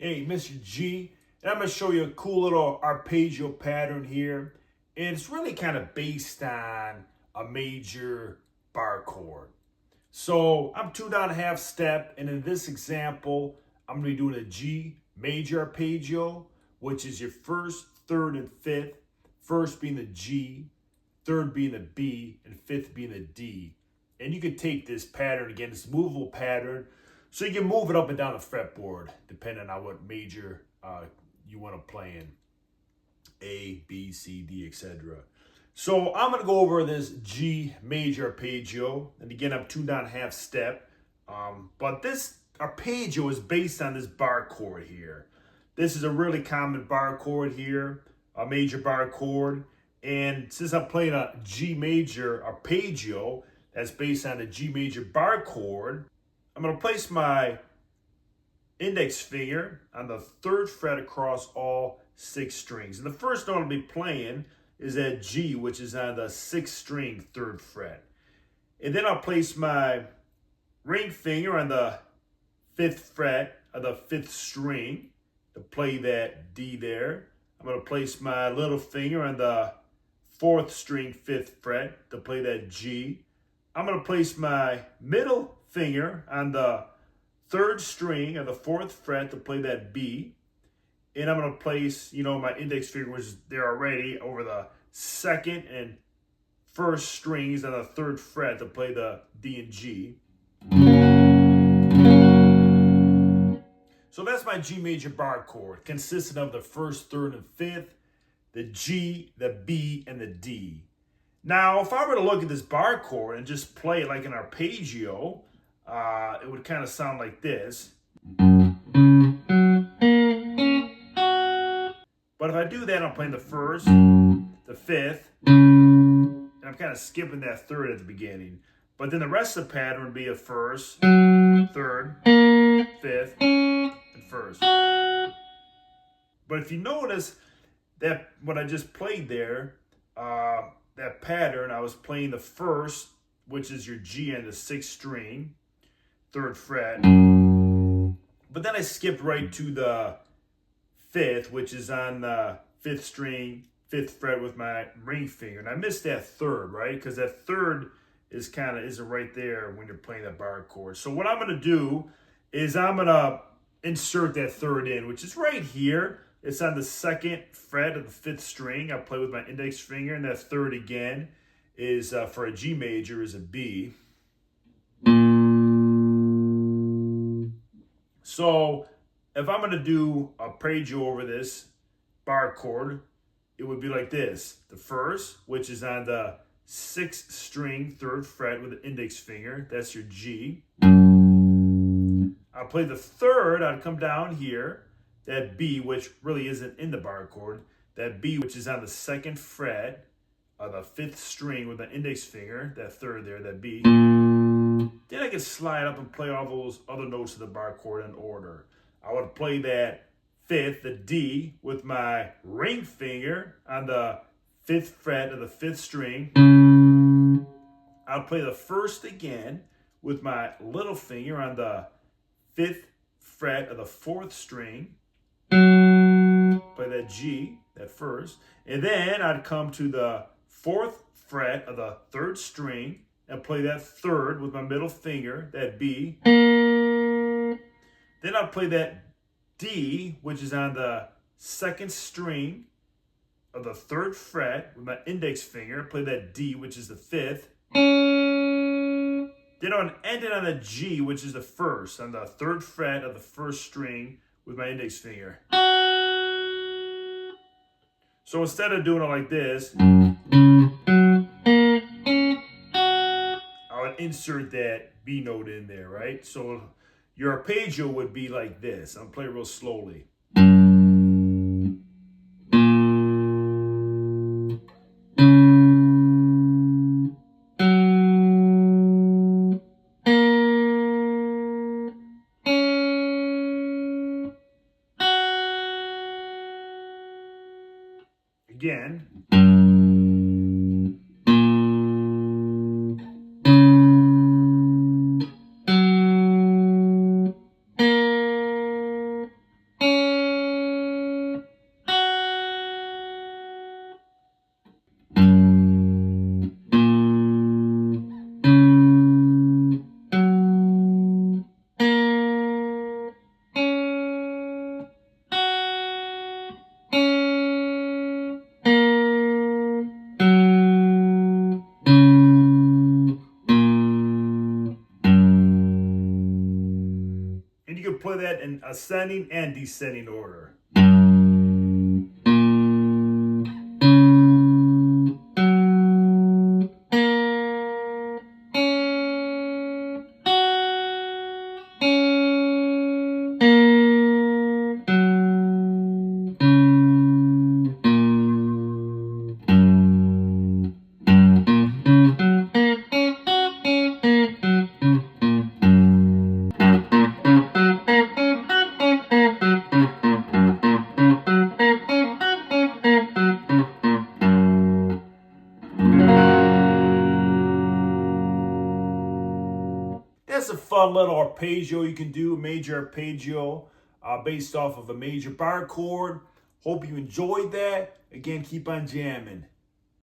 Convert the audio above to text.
Hey, Mr. G, and I'm going to show you a cool little arpeggio pattern here. And it's really kind of based on a major bar chord. So I'm 2.5 step, and in this example, I'm going to be doing a G major arpeggio, which is your first, third, and fifth. First being the G, third being the B, and fifth being the D. And you can take this pattern, again, it's a movable pattern, so you can move it up and down the fretboard, depending on what major you want to play in. A, B, C, D, etc. So I'm going to go over this G major arpeggio. And again, I'm 2.5 step. But this arpeggio is based on this bar chord here. This is a really common bar chord here, a major bar chord. And since I'm playing a G major arpeggio that's based on a G major bar chord, I'm going to place my index finger on the 3rd fret across all 6 strings. And the first note I'll be playing is that G, which is on the 6th string, 3rd fret. And then I'll place my ring finger on the 5th fret of the 5th string to play that D there. I'm going to place my little finger on the 4th string, 5th fret to play that G. I'm going to place my middle finger on the 3rd string of the 4th fret to play that B. And I'm going to place, my index finger was there already over the 2nd and 1st strings on the 3rd fret to play the D and G. So that's my G major bar chord, consisting of the 1st, 3rd, and 5th, the G, the B, and the D. Now, if I were to look at this bar chord and just play it like an arpeggio, it would kind of sound like this. But if I do that, I'm playing the 1st, the 5th, and I'm kind of skipping that 3rd at the beginning. But then the rest of the pattern would be a 1st, 3rd, 5th, and 1st. But if you notice that what I just played there, that pattern, I was playing the 1st, which is your G on the 6th string, 3rd fret. But then I skipped right to the 5th, which is on the 5th string, 5th fret with my ring finger. And I missed that 3rd, right? Because that 3rd isn't right there when you're playing that bar chord. So what I'm going to do is I'm going to insert that 3rd in, which is right here. It's on the 2nd fret of the 5th string. I play with my index finger, and that 3rd again is for a G major is a B. So if I'm going to do a arpeggio over this bar chord, it would be like this. The 1st, which is on the 6th string, 3rd fret with the index finger. That's your G. I'll play the 3rd. I'd come down here. That B, which really isn't in the bar chord. That B, which is on the 2nd fret of the 5th string with the index finger. That 3rd there, that B. Then I can slide up and play all those other notes of the bar chord in order. I would play that 5th, the D, with my ring finger on the 5th fret of the 5th string. I'll play the 1st again with my little finger on the 5th fret of the 4th string. Play that G, that 1st. And then I'd come to the 4th fret of the 3rd string and play that 3rd with my middle finger, that B. Then I'll play that D, which is on the 2nd string of the 3rd fret with my index finger, play that D, which is the 5th. Then I would end it on the G, which is the 1st, on the 3rd fret of the 1st string with my index finger. So instead of doing it like this, I would insert that B note in there, right? So your arpeggio would be like this. I'll play it real slowly. Again. play that in ascending and descending order. That's a fun little arpeggio you can do, a major arpeggio based off of a major bar chord. Hope you enjoyed that. Again, keep on jamming.